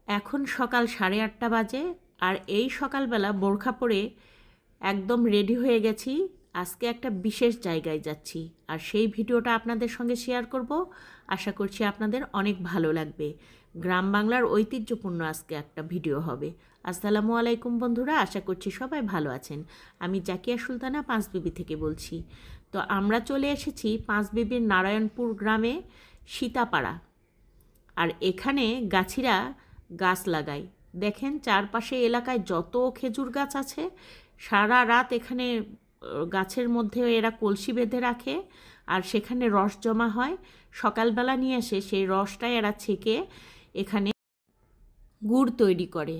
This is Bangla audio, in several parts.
এখন সকাল 8:30 বাজে। আর এই সকালবেলা বোরখা পরে একদম রেডি হয়ে গেছি। আজকে একটা বিশেষ জায়গায় যাচ্ছি, আর সেই ভিডিওটা আপনাদের সঙ্গে শেয়ার করব। আশা করছি আপনাদের অনেক ভালো লাগবে। গ্রাম বাংলার ঐতিহ্যপূর্ণ আজকে একটা ভিডিও হবে। আসসালামু আলাইকুম বন্ধুরা, আশা করছি সবাই ভালো আছেন। আমি জাকিয়া সুলতানা পাঁচবিবি থেকে বলছি। তো আমরা চলে এসেছি পাঁচবিবির নারায়ণপুর গ্রামে, সীতাপাড়া। আর এখানে গাছিরা গাছ লাগায়। দেখেন চারপাশে এলাকায় যত খেজুর গাছ আছে, সারা রাত এখানে গাছের মধ্যে এরা কলসি বেঁধে রাখে, আর সেখানে রস জমা হয়। সকালবেলা নিয়ে এসে সেই রসটাই এরা ছেঁকে এখানে গুড় তৈরি করে।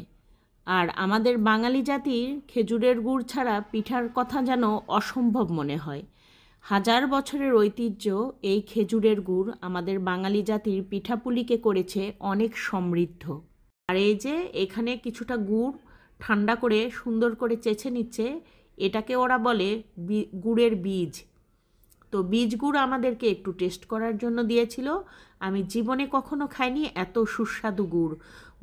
আর আমাদের বাঙালি জাতির খেজুরের গুড় ছাড়া পিঠার কথা যেন অসম্ভব মনে হয়। হাজার বছরের ঐতিহ্য এই খেজুরের গুড় আমাদের বাঙালি জাতির পিঠাপুলিকে করেছে অনেক সমৃদ্ধ। আর এই যে এখানে কিছুটা গুড় ঠান্ডা করে সুন্দর করে চেঁচে নিচ্ছে, এটাকে ওরা বলে গুড়ের বীজ। তো বীজ গুড় আমাদেরকে একটু টেস্ট করার জন্য দিয়েছিল। আমি জীবনে কখনো খাইনি এত সুস্বাদু গুড়।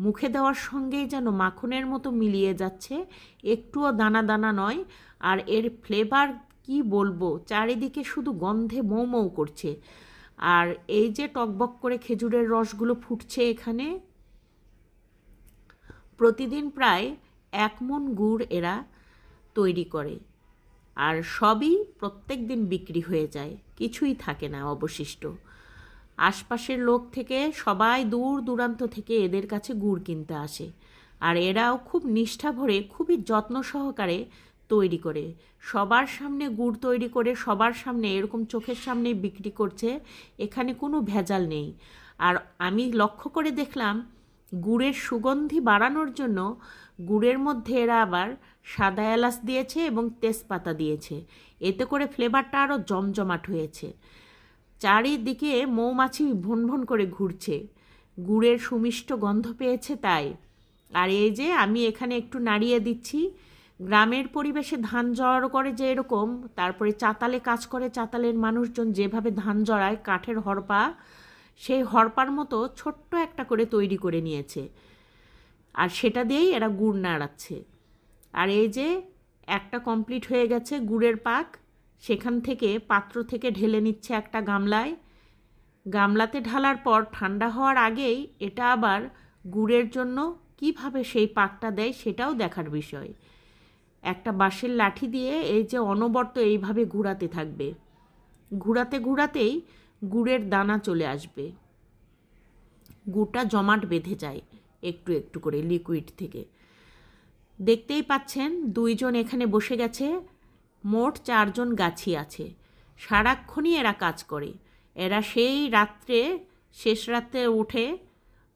মুখে দেওয়ার সঙ্গেই যেন মাখনের মতো মিলিয়ে যাচ্ছে, একটুও দানা দানা নয়। আর এর ফ্লেভার কি বলবো, চারিদিকে শুধু গন্ধে মৌ মৌ করছে। আর এই যে টকবক করে খেজুরের রসগুলো ফুটছে এখানে, প্রতিদিন প্রায় 1 মণ গুড় এরা তৈরি করে। আর সবই প্রত্যেক দিন বিক্রি হয়ে যায়, কিছুই থাকে না অবশিষ্ট। আশপাশের লোক থেকে সবাই দূর দূরান্ত থেকে এদের কাছে গুড় কিনতে আসে। আর এরাও খুব নিষ্ঠা ভরে খুবই যত্ন সহকারে তৈরি করে, সবার সামনে গুড় তৈরি করে সবার সামনে এরকম চোখের সামনে বিক্রি করছে। এখানে কোনো ভেজাল নেই। আর আমি লক্ষ্য করে দেখলাম, গুড়ের সুগন্ধি বাড়ানোর জন্য গুড়ের মধ্যে এরা আবার সাদা এলাচ দিয়েছে এবং তেজপাতা দিয়েছে। এতে করে ফ্লেভারটা আরও জমজমাট হয়েছে। চারিদিকে মৌমাছি ভন ভন করে ঘুরছে, গুড়ের সুমিষ্ট গন্ধ পেয়েছে তাই। আর এই যে আমি এখানে একটু নাড়িয়ে দিচ্ছি। গ্রামের পরিবেশে ধান জড়ো করে যে এরকম, তারপরে চাতালে কাজ করে চাতালের মানুষজন যেভাবে ধান জড়ায় কাঠের হরপা, সেই হরপার মতো ছোট্ট একটা করে তৈরি করে নিয়েছে। আর সেটা দিয়েই এরা গুড় নাড়াচ্ছে। আর এই যে একটা কমপ্লিট হয়ে গেছে গুড়ের পাক, সেখান থেকে পাত্র থেকে ঢেলে নিচ্ছে একটা গামলায়। গামলাতে ঢালার পর ঠান্ডা হওয়ার আগেই এটা আবার গুড়ের জন্য কিভাবে সেই পাকটা দেয় সেটাও দেখার বিষয়। একটা বাঁশের লাঠি দিয়ে এই যে অনবরত এইভাবে ঘোরাতে থাকবে, ঘোরাতে ঘোরাতেই গুড়ের দানা চলে আসবে। গুড়টা জমাট বেঁধে যায় একটু একটু করে লিকুইড থেকে। দেখতেই পাচ্ছেন 2 জন এখানে বসে গেছে, মোট 4 জন গাছি আছে। সারাক্ষণই এরা কাজ করে। এরা সেই রাত্রে শেষ রাত্রে উঠে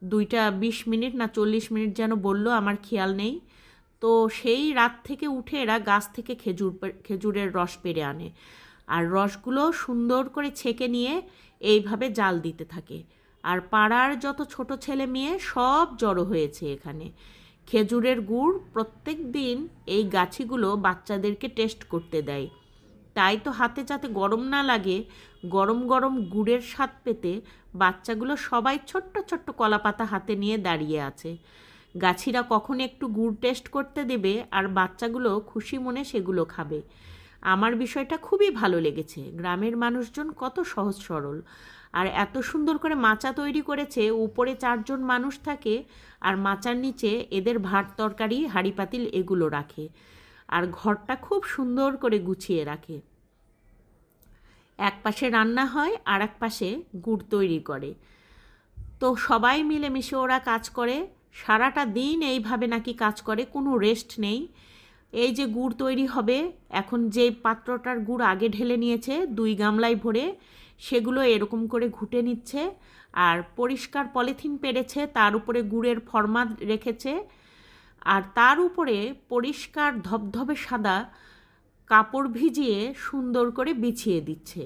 2টা 20 মিনিট না 40 মিনিট যেন বললো, আমার খেয়াল নেই। তো সেই রাত থেকে উঠে এরা গাছ থেকে খেজুরের রস পেড়ে আনে, আর রসগুলো সুন্দর করে ছেঁকে নিয়ে এইভাবে জাল দিতে থাকে। আর পাড়ার যত ছোট ছেলে মেয়ে সব জড়ো হয়েছে এখানে। খেজুরের গুড় প্রত্যেক দিন এই গাছিগুলো বাচ্চাদেরকে টেস্ট করতে দেয়। তাই তো হাতে যাতে গরম না লাগে, গরম গরম গুড়ের স্বাদ পেতে বাচ্চাগুলো সবাই ছোট্ট ছোট্ট কলাপাতা হাতে নিয়ে দাঁড়িয়ে আছে। গাছিরা কখন একটু গুড় টেস্ট করতে দেবে, আর বাচ্চাগুলো খুশি মনে সেগুলো খাবে। আমার বিষয়টা খুবই ভালো লেগেছে। গ্রামের মানুষজন কত সহজ সরল, আর এত সুন্দর করে মাচা তৈরি করেছে। উপরে 4 জন মানুষ থাকে, আর মাচার নিচে এদের ভাত তরকারি হাঁড়ি পাতিল এগুলো রাখে। আর ঘরটা খুব সুন্দর করে গুছিয়ে রাখে। এক পাশে রান্না হয় আর এক পাশে গুড় তৈরি করে। তো সবাই মিলেমিশে ওরা কাজ করে, সারাটা দিন এইভাবে নাকি কাজ করে, কোনো রেস্ট নেই। এই যে গুড় তৈরি হবে, এখন যে পাত্রটার গুড় আগে ঢেলে নিয়েছে 2 গামলায় ভরে, সেগুলো এরকম করে ঘুটে নিচ্ছে। আর পরিষ্কার পলিথিন পেরেছে, তার উপরে গুড়ের ফর্মা রেখেছে, আর তার উপরে পরিষ্কার ধবধবে সাদা কাপড় ভিজিয়ে সুন্দর করে বিছিয়ে দিচ্ছে।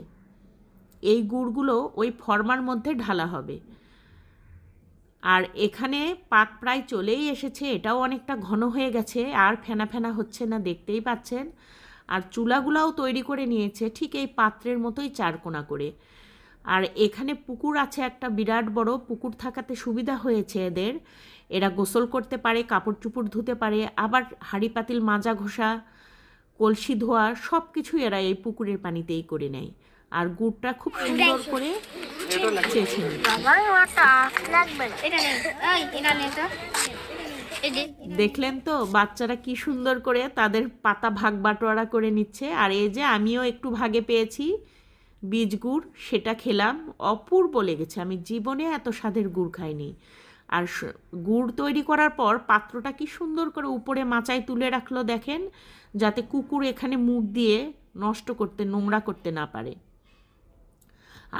এই গুড়গুলো ওই ফর্মার মধ্যে ঢালা হবে। আর এখানে পাক প্রায় চলেই এসেছে, এটাও অনেকটা ঘন হয়ে গেছে, আর ফেনা ফেনা হচ্ছে না, দেখতেই পাচ্ছেন। আর চুলাগুলাও তৈরি করে নিয়েছে ঠিক এই পাত্রের মতোই 4 কোণা করে। আর এখানে পুকুর আছে একটা বিরাট বড়, পুকুর থাকাতে সুবিধা হয়েছে এদের। এরা গোসল করতে পারে, কাপড় চুপড় ধুতে পারে, আবার হাঁড়ি পাতিল মাজা ঘষা, কলসি ধোয়া সব কিছু এরা এই পুকুরের পানিতেই করে নেয়। আর গুড়টা খুব সুন্দর করে চেঁচে নেয়। দেখলেন তো বাচ্চারা কি সুন্দর করে তাদের পাতা ভাগ বাটোয়ারা করে নিচ্ছে। আর এই যে আমিও একটু ভাগে পেয়েছি বীজ গুড়, সেটা খেলাম, অপূর্ব লেগেছে। আমি জীবনে এত স্বাদের গুড় খাইনি। আর গুড় তৈরি করার পর পাত্রটা কি সুন্দর করে উপরে মাচায় তুলে রাখলো দেখেন, যাতে কুকুর এখানে মুখ দিয়ে নষ্ট করতে, নোংরা করতে না পারে।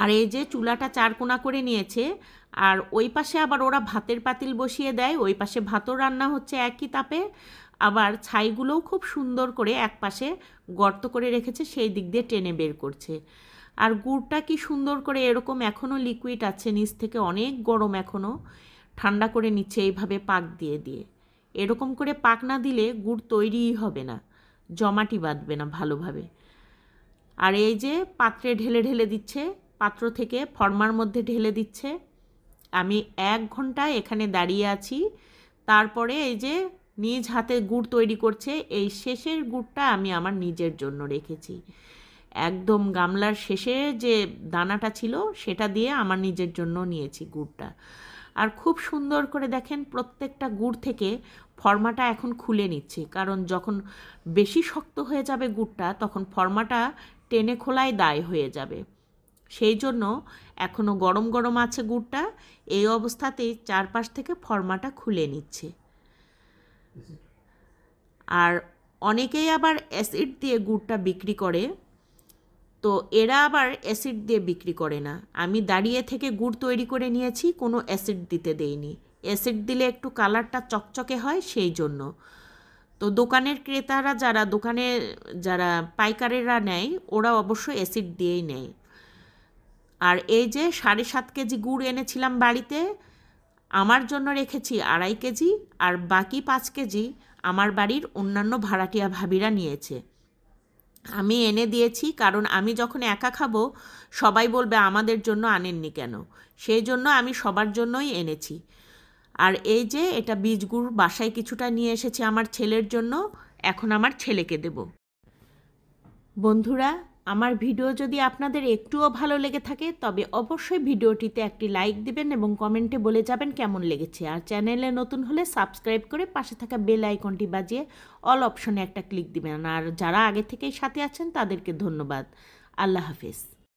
আর এই যে চুলাটা চারকোনা করে নিয়েছে, আর ওই পাশে আবার ওরা ভাতের পাতিল বসিয়ে দেয়, ওই পাশে ভাতও রান্না হচ্ছে একই তাপে। আবার ছাইগুলোও খুব সুন্দর করে এক পাশে গর্ত করে রেখেছে, সেই দিক দিয়ে টেনে বের করছে। আর গুড়টা কি সুন্দর করে এরকম এখনও লিকুইড আছে, নিচ থেকে অনেক গরম, এখনও ঠান্ডা করে নিচ্ছে এইভাবে পাক দিয়ে দিয়ে। এরকম করে পাক না দিলে গুড় তৈরিই হবে না, জমাটি বাঁধবে না ভালোভাবে। আর এই যে পাত্রে ঢেলে ঢেলে দিচ্ছে, পাত্র থেকে ফর্মার মধ্যে ঢেলে দিচ্ছে। আমি 1 ঘন্টা এখানে দাঁড়িয়ে আছি, তারপরে এই যে নিজ হাতে গুড় তৈরি করছে। এই শেষের গুড়টা আমি আমার নিজের জন্য রেখেছি, একদম গামলার শেষে যে দানাটা ছিল সেটা দিয়ে আমার নিজের জন্য নিয়েছি গুড়টা। আর খুব সুন্দর করে দেখেন প্রত্যেকটা গুড় থেকে ফর্মাটা এখন খুলে নিচ্ছে, কারণ যখন বেশি শক্ত হয়ে যাবে গুড়টা তখন ফর্মাটা টেনে খোলায় দায় হয়ে যাবে। সেই জন্য এখনও গরম গরম আছে গুড়টা, এই অবস্থাতেই চারপাশ থেকে ফর্মাটা খুলে নিচ্ছে। আর অনেকেই আবার অ্যাসিড দিয়ে গুড়টা বিক্রি করে, তো এরা আবার অ্যাসিড দিয়ে বিক্রি করে না। আমি দাঁড়িয়ে থেকে গুড় তৈরি করে নিয়েছি, কোনো অ্যাসিড দিতে দেইনি। অ্যাসিড দিলে একটু কালারটা চকচকে হয়, সেই জন্য। তো দোকানের ক্রেতারা যারা পাইকারেরা নেয়, ওরা অবশ্য অ্যাসিড দিয়েই নেয়। আর এই যে 7.5 কেজি গুড় এনেছিলাম বাড়িতে, আমার জন্য রেখেছি 2.5 কেজি, আর বাকি 5 কেজি আমার বাড়ির অন্যান্য ভাড়াটিয়া ভাবিরা নিয়েছে। আমি এনে দিয়েছি, কারণ আমি যখন একা খাবো সবাই বলবে আমাদের জন্য আনেননি কেন, সেই জন্য আমি সবার জন্যই এনেছি। আর এই যে এটা বীজ গুড় বাসায় কিছুটা নিয়ে এসেছি আমার ছেলের জন্য, এখন আমার ছেলেকে দেব। বন্ধুরা, আমার ভিডিও যদি আপনাদের একটুও ভালো লেগে থাকে তবে অবশ্যই ভিডিওটিতে একটি লাইক দিবেন এবং কমেন্টে বলে যাবেন কেমন লেগেছে। আর চ্যানেলে নতুন হলে সাবস্ক্রাইব করে পাশে থাকা বেল আইকনটি বাজিয়ে অল অপশনে একটা ক্লিক দিবেন। আর যারা আগে থেকেই সাথে আছেন তাদেরকে ধন্যবাদ। আল্লাহ হাফেজ।